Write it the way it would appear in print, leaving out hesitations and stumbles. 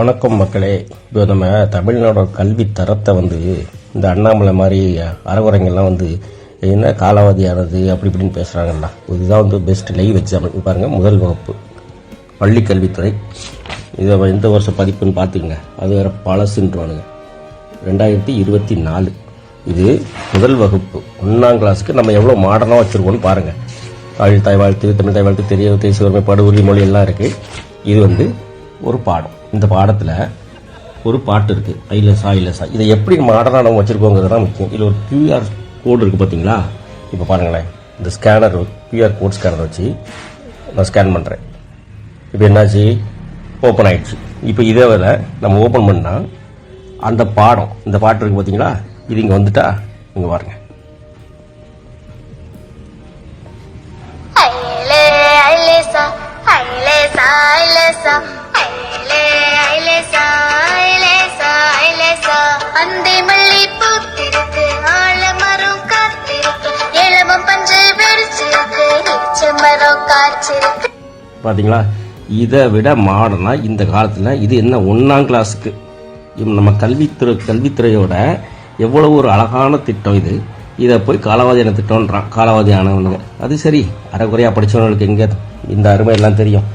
வணக்கம் மக்களே. இப்போ நம்ம தமிழ்நாடோட கல்வி தரத்தை இந்த அண்ணாமலை மாதிரி அறகுறைங்கள்லாம் என்ன காலாவதியானது அப்படி இப்படின்னு பேசுகிறாங்கல்ல. இதுதான் பெஸ்ட் லைவ் எக்ஸாம்பிள். பாருங்கள், முதல் வகுப்பு பள்ளி கல்வித்துறை. இதை எந்த வருஷம் பதிப்புன்னு பார்த்துக்குங்க. அது வேறு பழசுன்றானுங்க. 2024 இது முதல் வகுப்பு 1ஆம் கிளாஸுக்கு நம்ம எவ்வளோ மாடர்னாக வச்சுருக்கோன்னு பாருங்கள். தாய் வாழ்த்து, தமிழ் தாய் வாழ்த்து, தெரிய தேசிய உரிமை, படு உறுதிமொழி எல்லாம் இருக்குது. இது ஒரு பாடம். இந்த பாடத்தில் ஒரு பாட்டு இருக்குது, ஐலசா ஐலசா. இதை எப்படி மாடர்னாக நம்ம வச்சுருக்கோங்கிறது தான் முக்கியம். இதில் ஒரு QR கோடு இருக்குது பார்த்தீங்களா. இப்போ பாருங்களேன், இந்த ஸ்கேனர் QR கோட் ஸ்கேனர் வச்சு நான் ஸ்கேன் பண்ணுறேன். இப்போ என்னாச்சு, ஓப்பன் ஆகிடுச்சு. இப்போ இதே வேலை நம்ம ஓப்பன் பண்ணால் அந்த பாடம், இந்த பாட்டு இருக்குது பார்த்தீங்களா, இது இங்கே வந்துட்டா இங்கே பாருங்க. பார்த்தீங்களா, இதை விட மாடர்னா இந்த காலத்தில் இது என்ன 1ஆம் கிளாஸுக்கு நம்ம கல்வித்துறையோட எவ்வளவு ஒரு அழகான திட்டம் இது. இதை போய் காலாவதியான திட்டம்ன்றான். காலாவதி ஆனவனுங்க அது சரி, அரைக்குறையாக படித்தவங்களுக்கு எங்கே இந்த அருமை எல்லாம் தெரியும்.